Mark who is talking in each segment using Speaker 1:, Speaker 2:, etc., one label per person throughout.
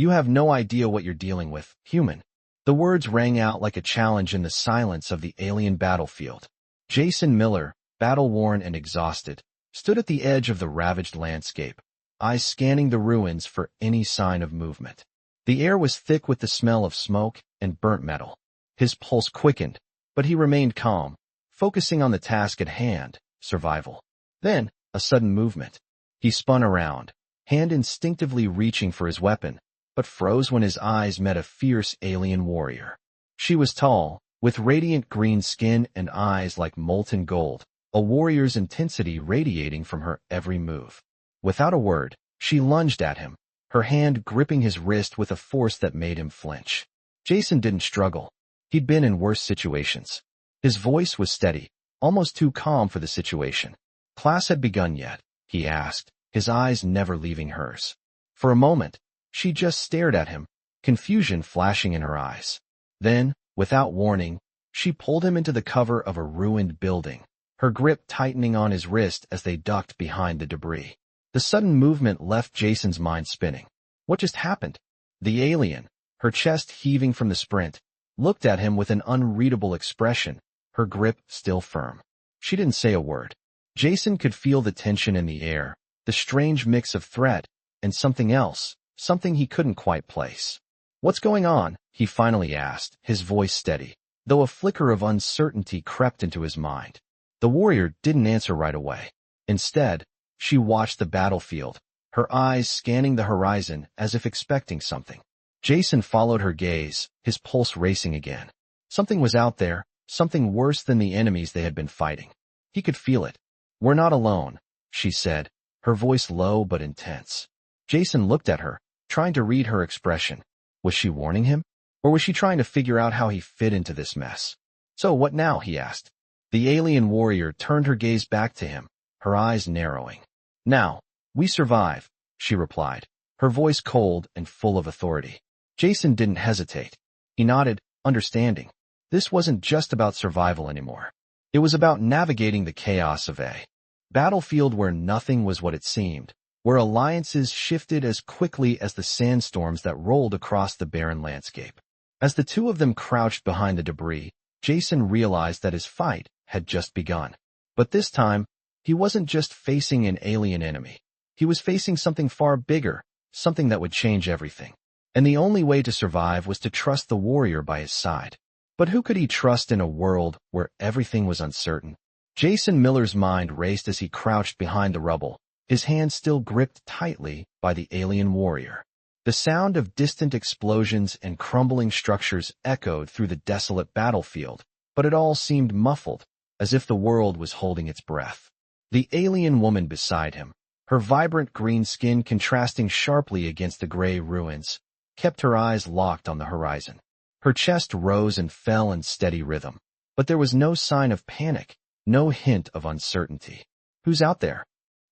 Speaker 1: You have no idea what you're dealing with, human. The words rang out like a challenge in the silence of the alien battlefield. Jason Miller, battle-worn and exhausted, stood at the edge of the ravaged landscape, eyes scanning the ruins for any sign of movement. The air was thick with the smell of smoke and burnt metal. His pulse quickened, but he remained calm, focusing on the task at hand, survival. Then, a sudden movement. He spun around, hand instinctively reaching for his weapon, but froze when his eyes met a fierce alien warrior. She was tall, with radiant green skin and eyes like molten gold, a warrior's intensity radiating from her every move. Without a word, she lunged at him, her hand gripping his wrist with a force that made him flinch. Jason didn't struggle. He'd been in worse situations. His voice was steady, almost too calm for the situation. "Class had begun yet?" he asked, his eyes never leaving hers. For a moment, she just stared at him, confusion flashing in her eyes. Then, without warning, she pulled him into the cover of a ruined building, her grip tightening on his wrist as they ducked behind the debris. The sudden movement left Jason's mind spinning. What just happened? The alien, her chest heaving from the sprint, looked at him with an unreadable expression, her grip still firm. She didn't say a word. Jason could feel the tension in the air, the strange mix of threat and something else, something he couldn't quite place. "What's going on?" he finally asked, his voice steady, though a flicker of uncertainty crept into his mind. The warrior didn't answer right away. Instead, she watched the battlefield, her eyes scanning the horizon as if expecting something. Jason followed her gaze, his pulse racing again. Something was out there, something worse than the enemies they had been fighting. He could feel it. "We're not alone," she said, her voice low but intense. Jason looked at her, trying to read her expression. Was she warning him? Or was she trying to figure out how he fit into this mess? "So what now?" he asked. The alien warrior turned her gaze back to him, her eyes narrowing. "Now, we survive," she replied, her voice cold and full of authority. Jason didn't hesitate. He nodded, understanding. This wasn't just about survival anymore. It was about navigating the chaos of a battlefield where nothing was what it seemed, where alliances shifted as quickly as the sandstorms that rolled across the barren landscape. As the two of them crouched behind the debris, Jason realized that his fight had just begun. But this time, he wasn't just facing an alien enemy. He was facing something far bigger, something that would change everything. And the only way to survive was to trust the warrior by his side. But who could he trust in a world where everything was uncertain? Jason Miller's mind raced as he crouched behind the rubble, his hand still gripped tightly by the alien warrior. The sound of distant explosions and crumbling structures echoed through the desolate battlefield, but it all seemed muffled, as if the world was holding its breath. The alien woman beside him, her vibrant green skin contrasting sharply against the gray ruins, kept her eyes locked on the horizon. Her chest rose and fell in steady rhythm, but there was no sign of panic, no hint of uncertainty. "Who's out there?"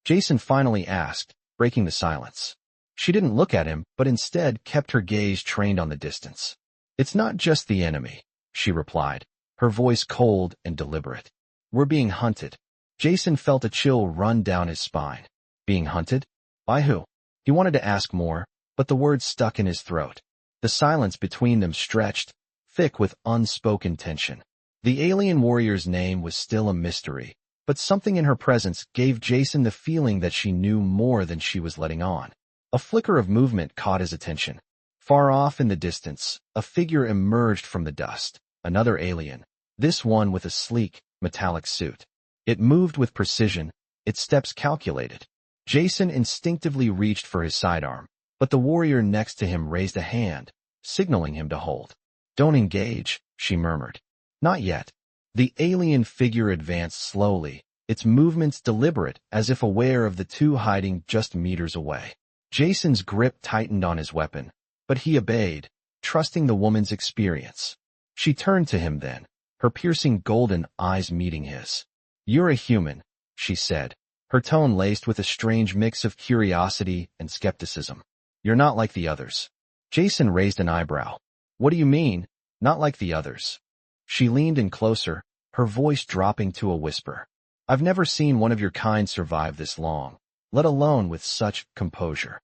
Speaker 1: Jason finally asked, breaking the silence. She didn't look at him, but instead kept her gaze trained on the distance. "It's not just the enemy," she replied, her voice cold and deliberate. "We're being hunted." Jason felt a chill run down his spine. Being hunted? By who? He wanted to ask more, but the words stuck in his throat. The silence between them stretched, thick with unspoken tension. The alien warrior's name was still a mystery, but something in her presence gave Jason the feeling that she knew more than she was letting on. A flicker of movement caught his attention. Far off in the distance, a figure emerged from the dust, another alien, this one with a sleek, metallic suit. It moved with precision, its steps calculated. Jason instinctively reached for his sidearm, but the warrior next to him raised a hand, signaling him to hold. "Don't engage," she murmured. "Not yet." The alien figure advanced slowly, its movements deliberate as if aware of the two hiding just meters away. Jason's grip tightened on his weapon, but he obeyed, trusting the woman's experience. She turned to him then, her piercing golden eyes meeting his. "You're a human," she said, her tone laced with a strange mix of curiosity and skepticism. "You're not like the others." Jason raised an eyebrow. "What do you mean, not like the others?" She leaned in closer, her voice dropping to a whisper. "I've never seen one of your kind survive this long, let alone with such composure."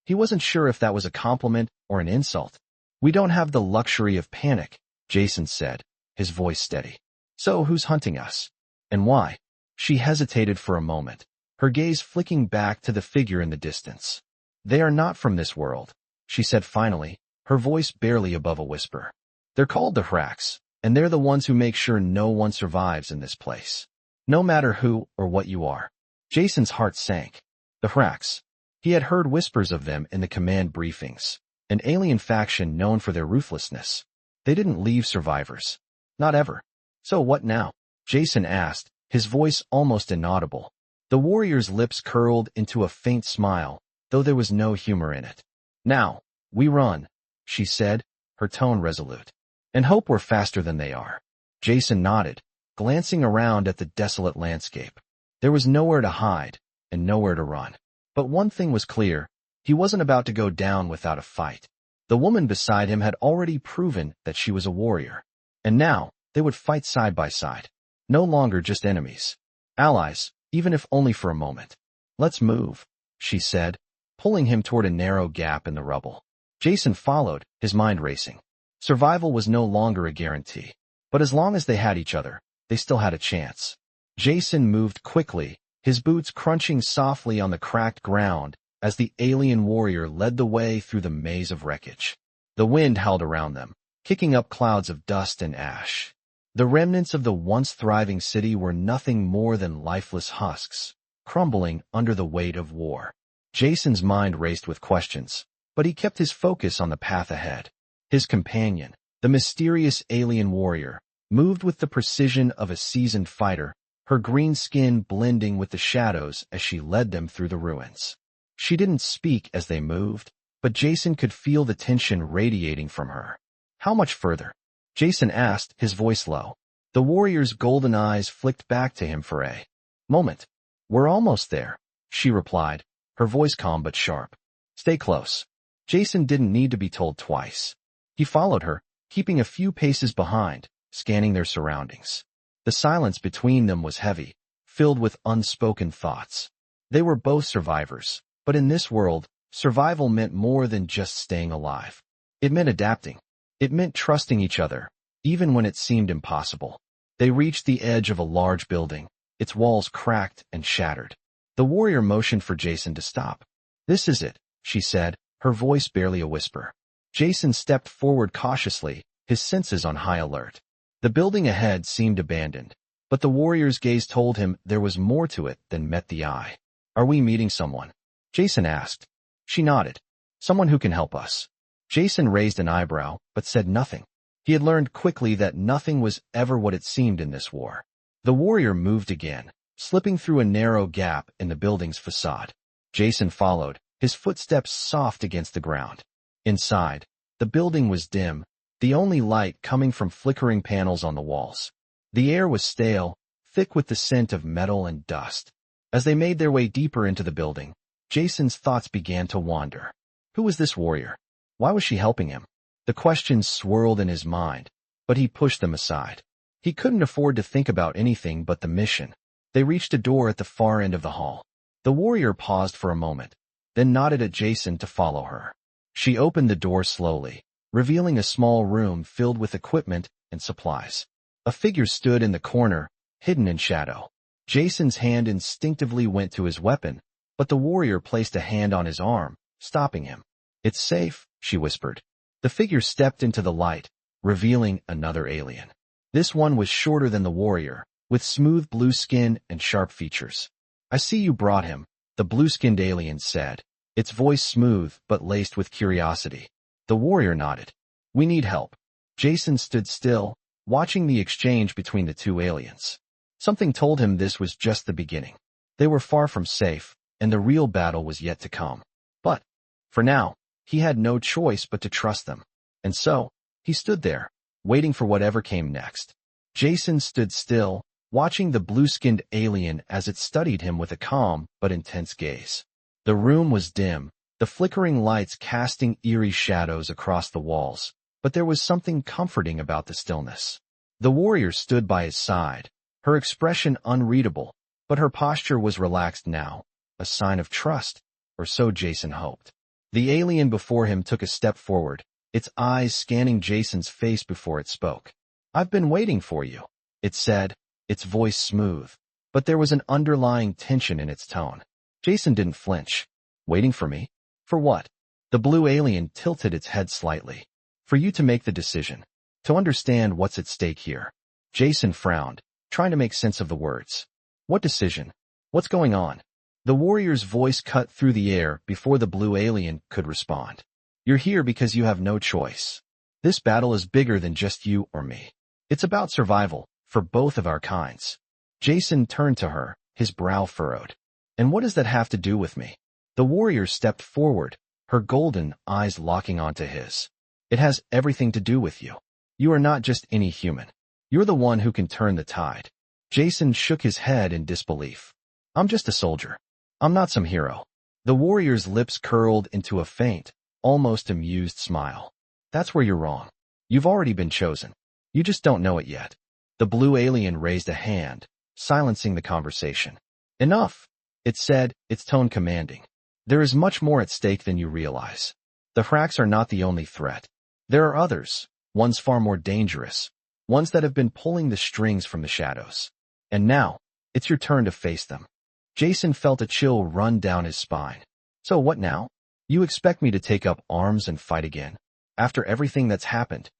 Speaker 1: He wasn't sure if that was a compliment or an insult. "We don't have the luxury of panic," Jason said, his voice steady. "So who's hunting us? And why?" She hesitated for a moment, her gaze flicking back to the figure in the distance. "They are not from this world," she said finally, her voice barely above a whisper. "They're called the Hraks, and they're the ones who make sure no one survives in this place. No matter who or what you are." Jason's heart sank. The Hraks. He had heard whispers of them in the command briefings, an alien faction known for their ruthlessness. They didn't leave survivors. Not ever. "So what now?" Jason asked, his voice almost inaudible. The warrior's lips curled into a faint smile, though there was no humor in it. "Now, we run," she said, her tone resolute. "And hope we're faster than they are." Jason nodded, glancing around at the desolate landscape. There was nowhere to hide, and nowhere to run. But one thing was clear, he wasn't about to go down without a fight. The woman beside him had already proven that she was a warrior. And now, they would fight side by side. No longer just enemies. Allies, even if only for a moment. "Let's move," she said, pulling him toward a narrow gap in the rubble. Jason followed, his mind racing. Survival was no longer a guarantee. But as long as they had each other, they still had a chance. Jason moved quickly, his boots crunching softly on the cracked ground as the alien warrior led the way through the maze of wreckage. The wind howled around them, kicking up clouds of dust and ash. The remnants of the once thriving city were nothing more than lifeless husks, crumbling under the weight of war. Jason's mind raced with questions, but he kept his focus on the path ahead. His companion, the mysterious alien warrior, moved with the precision of a seasoned fighter, her green skin blending with the shadows as she led them through the ruins. She didn't speak as they moved, but Jason could feel the tension radiating from her. "How much further?" Jason asked, his voice low. The warrior's golden eyes flicked back to him for a moment. "We're almost there," she replied, her voice calm but sharp. "Stay close." Jason didn't need to be told twice. He followed her, keeping a few paces behind, scanning their surroundings. The silence between them was heavy, filled with unspoken thoughts. They were both survivors, but in this world, survival meant more than just staying alive. It meant adapting. It meant trusting each other, even when it seemed impossible. They reached the edge of a large building, its walls cracked and shattered. The warrior motioned for Jason to stop. "This is it," she said, her voice barely a whisper. Jason stepped forward cautiously, his senses on high alert. The building ahead seemed abandoned, but the warrior's gaze told him there was more to it than met the eye. "Are we meeting someone?" Jason asked. She nodded. "Someone who can help us." Jason raised an eyebrow, but said nothing. He had learned quickly that nothing was ever what it seemed in this war. The warrior moved again, slipping through a narrow gap in the building's facade. Jason followed, his footsteps soft against the ground. Inside, the building was dim, the only light coming from flickering panels on the walls. The air was stale, thick with the scent of metal and dust. As they made their way deeper into the building, Jason's thoughts began to wander. Who was this warrior? Why was she helping him? The questions swirled in his mind, but he pushed them aside. He couldn't afford to think about anything but the mission. They reached a door at the far end of the hall. The warrior paused for a moment, then nodded at Jason to follow her. She opened the door slowly, revealing a small room filled with equipment and supplies. A figure stood in the corner, hidden in shadow. Jason's hand instinctively went to his weapon, but the warrior placed a hand on his arm, stopping him. "It's safe," she whispered. The figure stepped into the light, revealing another alien. This one was shorter than the warrior, with smooth blue skin and sharp features. "I see you brought him," the blue-skinned alien said, its voice smooth but laced with curiosity. The warrior nodded. "We need help." Jason stood still, watching the exchange between the two aliens. Something told him this was just the beginning. They were far from safe, and the real battle was yet to come. But, for now, he had no choice but to trust them. And so, he stood there, waiting for whatever came next. Jason stood still, watching the blue-skinned alien as it studied him with a calm but intense gaze. The room was dim, the flickering lights casting eerie shadows across the walls, but there was something comforting about the stillness. The warrior stood by his side, her expression unreadable, but her posture was relaxed now, a sign of trust, or so Jason hoped. The alien before him took a step forward, its eyes scanning Jason's face before it spoke. "I've been waiting for you," it said, its voice smooth, but there was an underlying tension in its tone. Jason didn't flinch. "Waiting for me? For what?" The blue alien tilted its head slightly. "For you to make the decision. To understand what's at stake here." Jason frowned, trying to make sense of the words. "What decision? What's going on?" The warrior's voice cut through the air before the blue alien could respond. "You're here because you have no choice. This battle is bigger than just you or me. It's about survival, for both of our kinds." Jason turned to her, his brow furrowed. "And what does that have to do with me?" The warrior stepped forward, her golden eyes locking onto his. "It has everything to do with you. You are not just any human. You're the one who can turn the tide." Jason shook his head in disbelief. "I'm just a soldier. I'm not some hero." The warrior's lips curled into a faint, almost amused smile. "That's where you're wrong. You've already been chosen. You just don't know it yet." The blue alien raised a hand, silencing the conversation. "Enough," it said, its tone commanding. "There is much more at stake than you realize. The Hracks are not the only threat. There are others, ones far more dangerous, ones that have been pulling the strings from the shadows. And now, it's your turn to face them." Jason felt a chill run down his spine. "So what now? You expect me to take up arms and fight again? After everything that's happened?"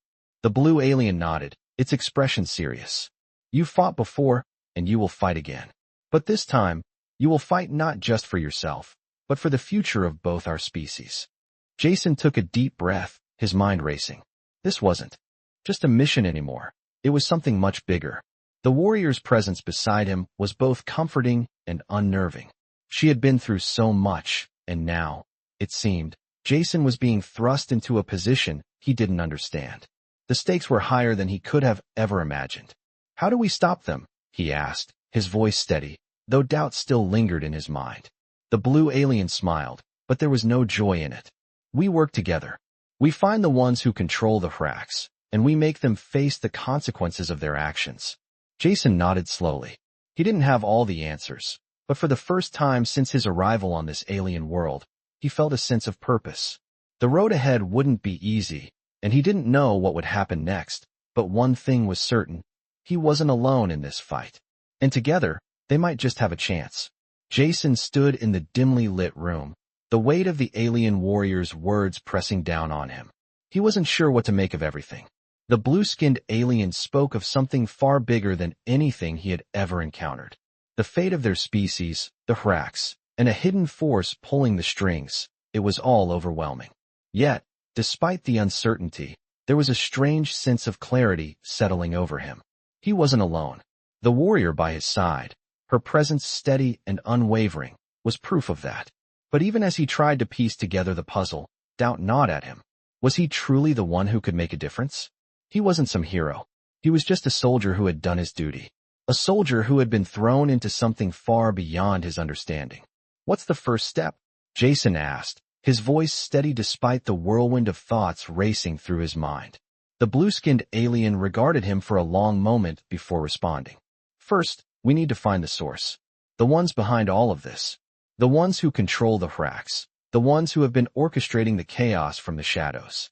Speaker 1: The blue alien nodded, its expression serious. "You fought before, and you will fight again. But this time, you will fight not just for yourself, but for the future of both our species." Jason took a deep breath, his mind racing. This wasn't just a mission anymore. It was something much bigger. The warrior's presence beside him was both comforting and unnerving. She had been through so much, and now, it seemed, Jason was being thrust into a position he didn't understand. The stakes were higher than he could have ever imagined. "How do we stop them?" he asked, his voice steady, though doubt still lingered in his mind. The blue alien smiled, but there was no joy in it. "We work together. We find the ones who control the Hracks, and we make them face the consequences of their actions." Jason nodded slowly. He didn't have all the answers, but for the first time since his arrival on this alien world, he felt a sense of purpose. The road ahead wouldn't be easy, and he didn't know what would happen next, but one thing was certain: he wasn't alone in this fight. And together, they might just have a chance. Jason stood in the dimly lit room, the weight of the alien warrior's words pressing down on him. He wasn't sure what to make of everything. The blue-skinned alien spoke of something far bigger than anything he had ever encountered. The fate of their species, the Hracks, and a hidden force pulling the strings. It was all overwhelming. Yet, despite the uncertainty, there was a strange sense of clarity settling over him. He wasn't alone. The warrior by his side, her presence steady and unwavering, was proof of that. But even as he tried to piece together the puzzle, doubt gnawed at him. Was he truly the one who could make a difference? He wasn't some hero. He was just a soldier who had done his duty. A soldier who had been thrown into something far beyond his understanding. "What's the first step?" Jason asked, his voice steady despite the whirlwind of thoughts racing through his mind. The blue-skinned alien regarded him for a long moment before responding. "First, we need to find the source. The ones behind all of this. The ones who control the Hracks. The ones who have been orchestrating the chaos from the shadows."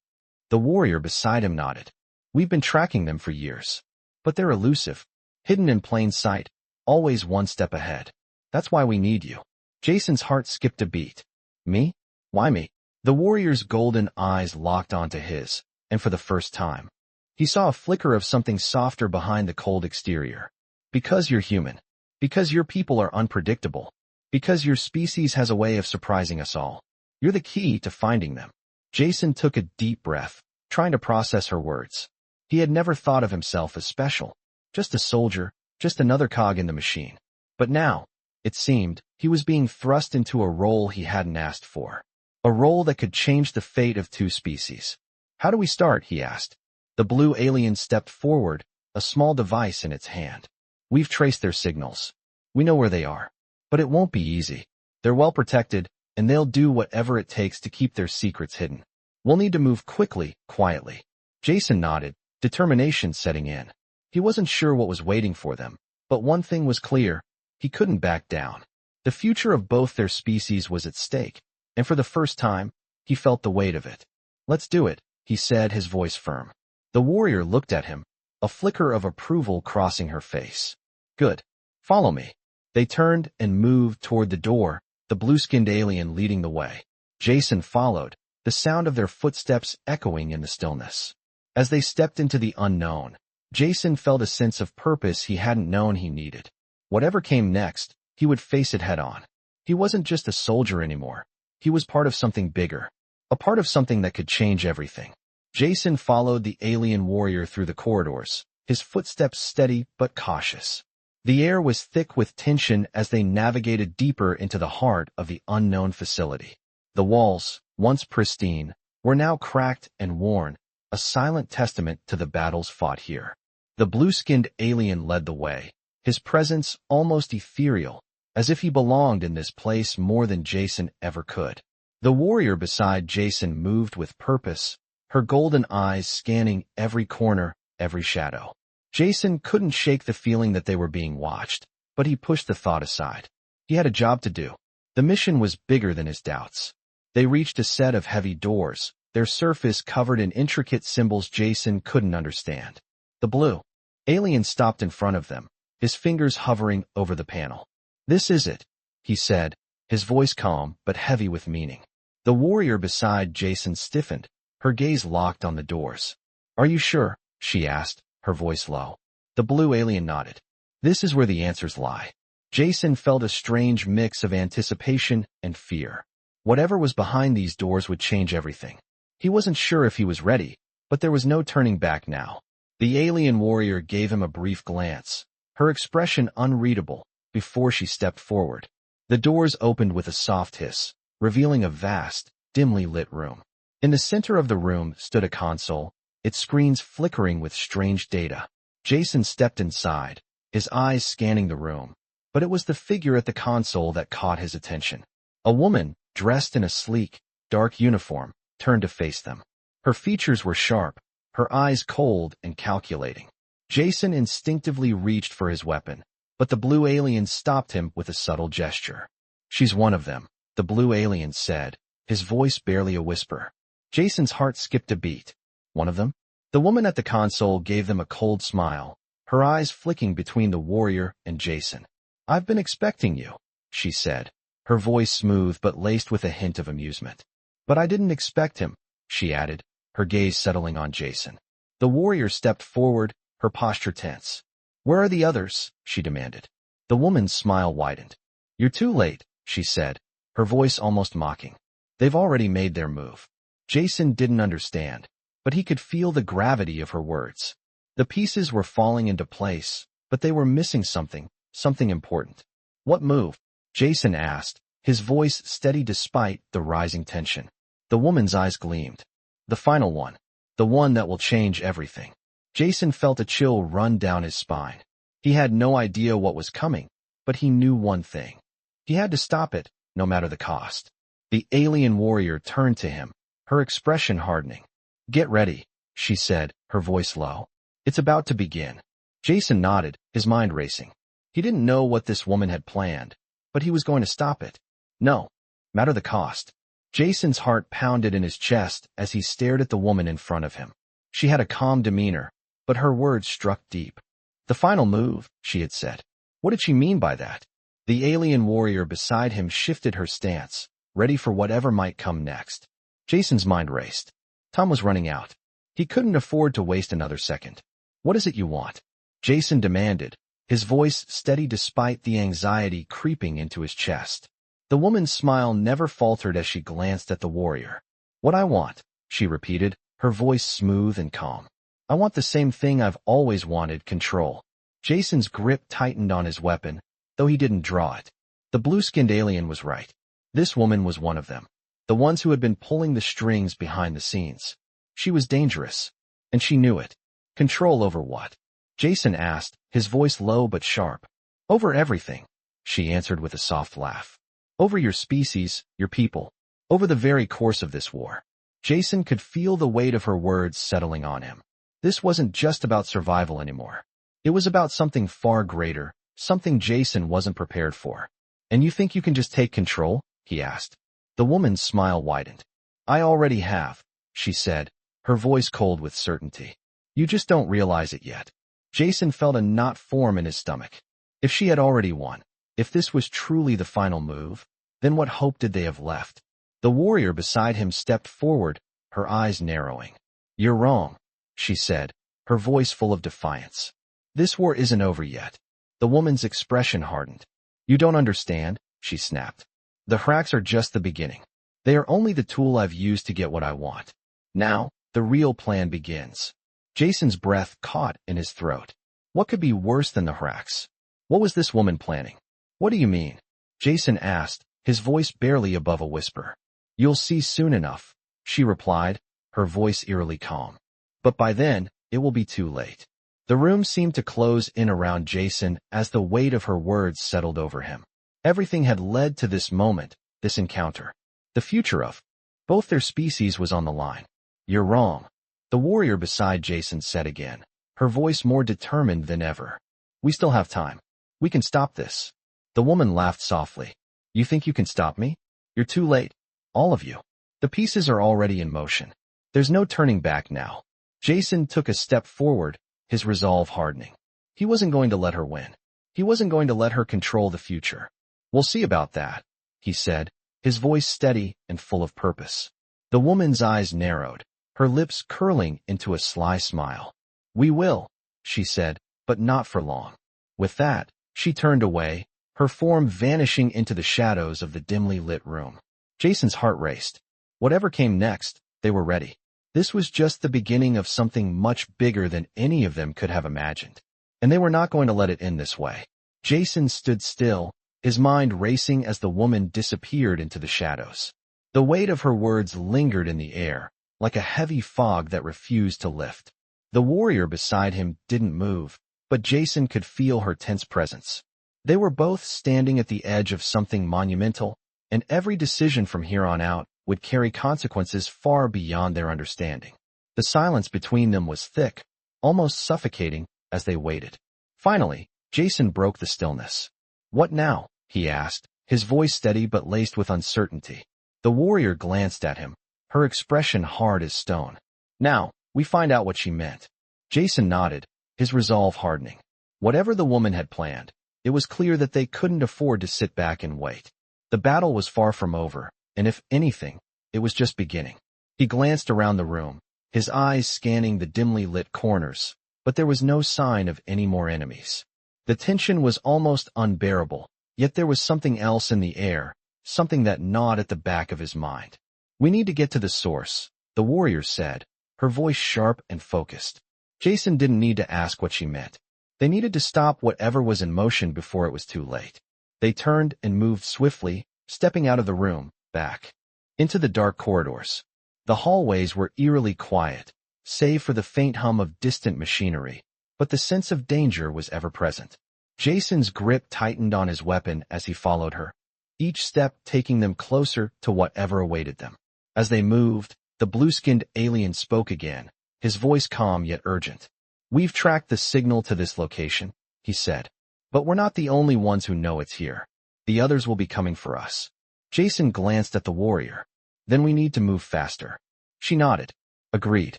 Speaker 1: The warrior beside him nodded. "We've been tracking them for years. But they're elusive, hidden in plain sight, always one step ahead. That's why we need you." Jason's heart skipped a beat. "Me? Why me?" The warrior's golden eyes locked onto his, and for the first time, he saw a flicker of something softer behind the cold exterior. "Because you're human. Because your people are unpredictable. Because your species has a way of surprising us all. You're the key to finding them." Jason took a deep breath, trying to process her words. He had never thought of himself as special. Just a soldier, just another cog in the machine. But now, it seemed, he was being thrust into a role he hadn't asked for. A role that could change the fate of two species. "How do we start?" he asked. The blue alien stepped forward, a small device in its hand. "We've traced their signals. We know where they are. But it won't be easy. They're well protected, and they'll do whatever it takes to keep their secrets hidden. We'll need to move quickly, quietly." Jason nodded, determination setting in. He wasn't sure what was waiting for them, but one thing was clear: he couldn't back down. The future of both their species was at stake, and for the first time, He felt the weight of it. "Let's do it," he said, his voice firm. The warrior looked at him, a flicker of approval crossing her face. "Good. Follow me." They turned and moved toward the door, the blue-skinned alien leading the way. Jason followed, the sound of their footsteps echoing in the stillness. As they stepped into the unknown, Jason felt a sense of purpose he hadn't known he needed. Whatever came next, he would face it head-on. He wasn't just a soldier anymore. He was part of something bigger, a part of something that could change everything. Jason followed the alien warrior through the corridors, his footsteps steady but cautious. The air was thick with tension as they navigated deeper into the heart of the unknown facility. The walls, once pristine, were now cracked and worn, a silent testament to the battles fought here. The blue-skinned alien led the way, his presence almost ethereal, as if he belonged in this place more than Jason ever could. The warrior beside Jason moved with purpose, her golden eyes scanning every corner, every shadow. Jason couldn't shake the feeling that they were being watched, but he pushed the thought aside. He had a job to do. The mission was bigger than his doubts. They reached a set of heavy doors, their surface covered in intricate symbols Jason couldn't understand. The blue alien stopped in front of them, his fingers hovering over the panel. "This is it," he said, his voice calm but heavy with meaning. The warrior beside Jason stiffened, her gaze locked on the doors. "Are you sure?" she asked, her voice low. The blue alien nodded. "This is where the answers lie." Jason felt a strange mix of anticipation and fear. Whatever was behind these doors would change everything. He wasn't sure if he was ready, but there was no turning back now. The alien warrior gave him a brief glance, her expression unreadable, before she stepped forward. The doors opened with a soft hiss, revealing a vast, dimly lit room. In the center of the room stood a console, its screens flickering with strange data. Jason stepped inside, his eyes scanning the room, but it was the figure at the console that caught his attention. A woman, dressed in a sleek, dark uniform, turned to face them. Her features were sharp, her eyes cold and calculating. Jason instinctively reached for his weapon, but the blue alien stopped him with a subtle gesture. "She's one of them," the blue alien said, his voice barely a whisper. Jason's heart skipped a beat. "One of them?" The woman at the console gave them a cold smile, her eyes flicking between the warrior and Jason. "I've been expecting you," she said, her voice smooth but laced with a hint of amusement. "But I didn't expect him," she added, her gaze settling on Jason. The warrior stepped forward, her posture tense. "Where are the others?" she demanded. The woman's smile widened. "You're too late," she said, her voice almost mocking. "They've already made their move." Jason didn't understand, but he could feel the gravity of her words. The pieces were falling into place, but they were missing something important. "What move?" Jason asked, his voice steady despite the rising tension. The woman's eyes gleamed. "The final one. The one that will change everything." Jason felt a chill run down his spine. He had no idea what was coming, but he knew one thing. He had to stop it, no matter the cost. The alien warrior turned to him, her expression hardening. "Get ready," she said, her voice low. "It's about to begin." Jason nodded, his mind racing. He didn't know what this woman had planned, but he was going to stop it. No matter the cost. Jason's heart pounded in his chest as he stared at the woman in front of him. She had a calm demeanor, but her words struck deep. "The final move," she had said. What did she mean by that? The alien warrior beside him shifted her stance, ready for whatever might come next. Jason's mind raced. Time was running out. He couldn't afford to waste another second. "What is it you want?" Jason demanded, his voice steady despite the anxiety creeping into his chest. The woman's smile never faltered as she glanced at the warrior. "What I want," she repeated, her voice smooth and calm. "I want the same thing I've always wanted, control." Jason's grip tightened on his weapon, though he didn't draw it. The blue-skinned alien was right. This woman was one of them, the ones who had been pulling the strings behind the scenes. She was dangerous, and she knew it. Control over what? Jason asked, his voice low but sharp. "Over everything," she answered with a soft laugh. "Over your species, your people, over the very course of this war." Jason could feel the weight of her words settling on him. This wasn't just about survival anymore. It was about something far greater, something Jason wasn't prepared for. "And you think you can just take control?" he asked. The woman's smile widened. I already have, she said, her voice cold with certainty. You just don't realize it yet. Jason felt a knot form in his stomach. If she had already won, if this was truly the final move, then what hope did they have left? The warrior beside him stepped forward, her eyes narrowing. You're wrong, she said, her voice full of defiance. This war isn't over yet. The woman's expression hardened. You don't understand, she snapped. The Hraks are just the beginning. They are only the tool I've used to get what I want. Now, the real plan begins. Jason's breath caught in his throat. What could be worse than the Hraks? What was this woman planning? What do you mean? Jason asked, his voice barely above a whisper. You'll see soon enough, she replied, her voice eerily calm. But by then, it will be too late. The room seemed to close in around Jason as the weight of her words settled over him. Everything had led to this moment, this encounter. The future of both their species was on the line. You're wrong, the warrior beside Jason said again, her voice more determined than ever. We still have time. We can stop this. The woman laughed softly. You think you can stop me? You're too late. All of you. The pieces are already in motion. There's no turning back now. Jason took a step forward, his resolve hardening. He wasn't going to let her win. He wasn't going to let her control the future. We'll see about that, he said, his voice steady and full of purpose. The woman's eyes narrowed, her lips curling into a sly smile. We will, she said, but not for long. With that, she turned away, her form vanishing into the shadows of the dimly lit room. Jason's heart raced. Whatever came next, they were ready. This was just the beginning of something much bigger than any of them could have imagined. And they were not going to let it end this way. Jason stood still, his mind racing as the woman disappeared into the shadows. The weight of her words lingered in the air, like a heavy fog that refused to lift. The warrior beside him didn't move, but Jason could feel her tense presence. They were both standing at the edge of something monumental, and every decision from here on out would carry consequences far beyond their understanding. The silence between them was thick, almost suffocating, as they waited. Finally, Jason broke the stillness. What now? He asked, his voice steady but laced with uncertainty. The warrior glanced at him, her expression hard as stone. Now, we find out what she meant. Jason nodded, his resolve hardening. Whatever the woman had planned, it was clear that they couldn't afford to sit back and wait. The battle was far from over, and if anything, it was just beginning. He glanced around the room, his eyes scanning the dimly lit corners, but there was no sign of any more enemies. The tension was almost unbearable, yet there was something else in the air, something that gnawed at the back of his mind. We need to get to the source, the warrior said, her voice sharp and focused. Jason didn't need to ask what she meant. They needed to stop whatever was in motion before it was too late. They turned and moved swiftly, stepping out of the room, back into the dark corridors. The hallways were eerily quiet, save for the faint hum of distant machinery, but the sense of danger was ever present. Jason's grip tightened on his weapon as he followed her, each step taking them closer to whatever awaited them. As they moved, the blue-skinned alien spoke again, his voice calm yet urgent. We've tracked the signal to this location, he said. But we're not the only ones who know it's here. The others will be coming for us. Jason glanced at the warrior. Then we need to move faster. She nodded. Agreed.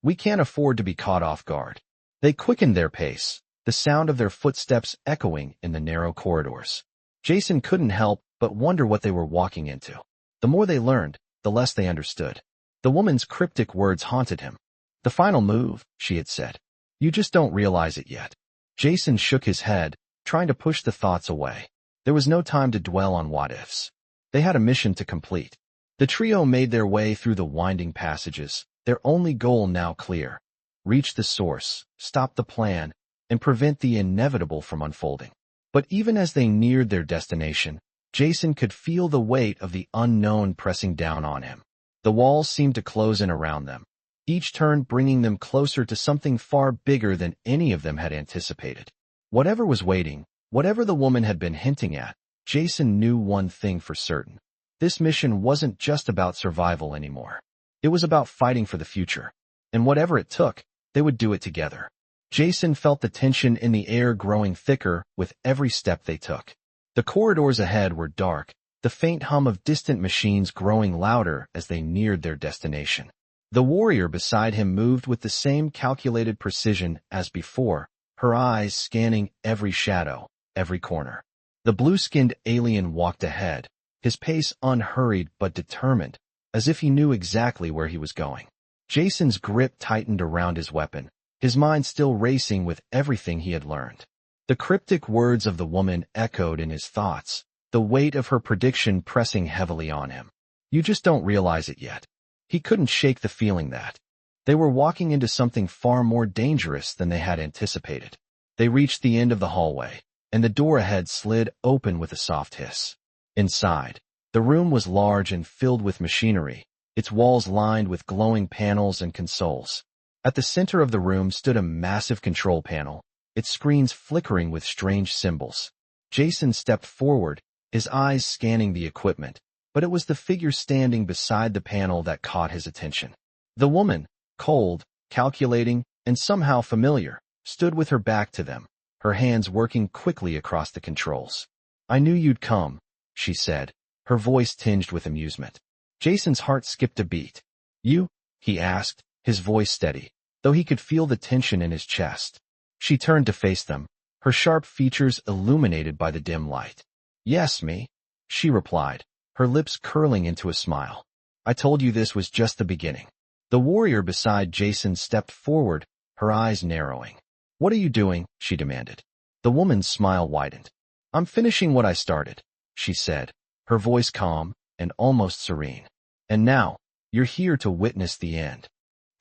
Speaker 1: We can't afford to be caught off guard. They quickened their pace, the sound of their footsteps echoing in the narrow corridors. Jason couldn't help but wonder what they were walking into. The more they learned, the less they understood. The woman's cryptic words haunted him. The final move, she had said. You just don't realize it yet. Jason shook his head, trying to push the thoughts away. There was no time to dwell on what-ifs. They had a mission to complete. The trio made their way through the winding passages, their only goal now clear. Reach the source, stop the plan, and prevent the inevitable from unfolding. But even as they neared their destination, Jason could feel the weight of the unknown pressing down on him. The walls seemed to close in around them, each turn bringing them closer to something far bigger than any of them had anticipated. Whatever was waiting, whatever the woman had been hinting at, Jason knew one thing for certain. This mission wasn't just about survival anymore. It was about fighting for the future. And whatever it took, they would do it together. Jason felt the tension in the air growing thicker with every step they took. The corridors ahead were dark, the faint hum of distant machines growing louder as they neared their destination. The warrior beside him moved with the same calculated precision as before, her eyes scanning every shadow, every corner. The blue-skinned alien walked ahead, his pace unhurried but determined, as if he knew exactly where he was going. Jason's grip tightened around his weapon, his mind still racing with everything he had learned. The cryptic words of the woman echoed in his thoughts, the weight of her prediction pressing heavily on him. You just don't realize it yet. He couldn't shake the feeling that they were walking into something far more dangerous than they had anticipated. They reached the end of the hallway, and the door ahead slid open with a soft hiss. Inside, the room was large and filled with machinery, its walls lined with glowing panels and consoles. At the center of the room stood a massive control panel, its screens flickering with strange symbols. Jason stepped forward, his eyes scanning the equipment, but it was the figure standing beside the panel that caught his attention. The woman, cold, calculating, and somehow familiar, stood with her back to them, her hands working quickly across the controls. "I knew you'd come," she said, her voice tinged with amusement. Jason's heart skipped a beat. "You?" he asked, his voice steady, though he could feel the tension in his chest. She turned to face them, her sharp features illuminated by the dim light. "Yes, me," she replied, her lips curling into a smile. "I told you this was just the beginning." The warrior beside Jason stepped forward, her eyes narrowing. "What are you doing?" she demanded. The woman's smile widened. "I'm finishing what I started," she said, her voice calm and almost serene. "And now, you're here to witness the end."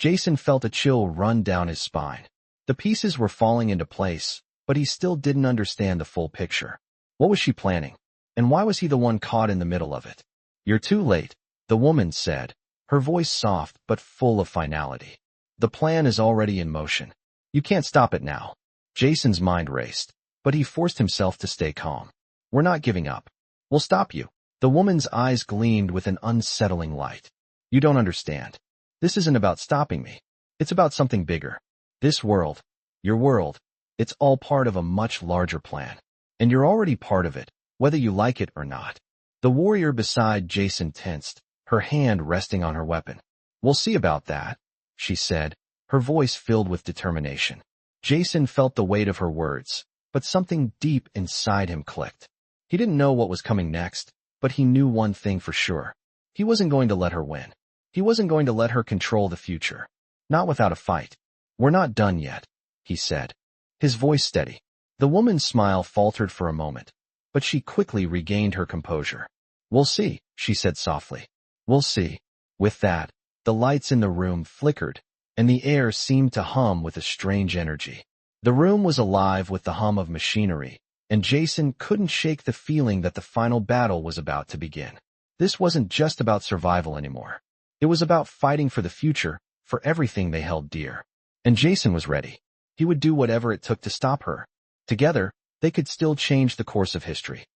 Speaker 1: Jason felt a chill run down his spine. The pieces were falling into place, but he still didn't understand the full picture. What was she planning? And why was he the one caught in the middle of it? "You're too late," the woman said, her voice soft but full of finality. "The plan is already in motion. You can't stop it now." Jason's mind raced, but he forced himself to stay calm. "We're not giving up. We'll stop you." The woman's eyes gleamed with an unsettling light. "You don't understand. This isn't about stopping me. It's about something bigger. This world, your world, it's all part of a much larger plan. And you're already part of it, whether you like it or not." The warrior beside Jason tensed, her hand resting on her weapon. "We'll see about that," she said, her voice filled with determination. Jason felt the weight of her words, but something deep inside him clicked. He didn't know what was coming next, but he knew one thing for sure. He wasn't going to let her win. He wasn't going to let her control the future. Not without a fight. "We're not done yet," he said, his voice steady. The woman's smile faltered for a moment, but she quickly regained her composure. "We'll see," she said softly. "We'll see." With that, the lights in the room flickered, and the air seemed to hum with a strange energy. The room was alive with the hum of machinery, and Jason couldn't shake the feeling that the final battle was about to begin. This wasn't just about survival anymore. It was about fighting for the future, for everything they held dear. And Jason was ready. He would do whatever it took to stop her. Together, they could still change the course of history.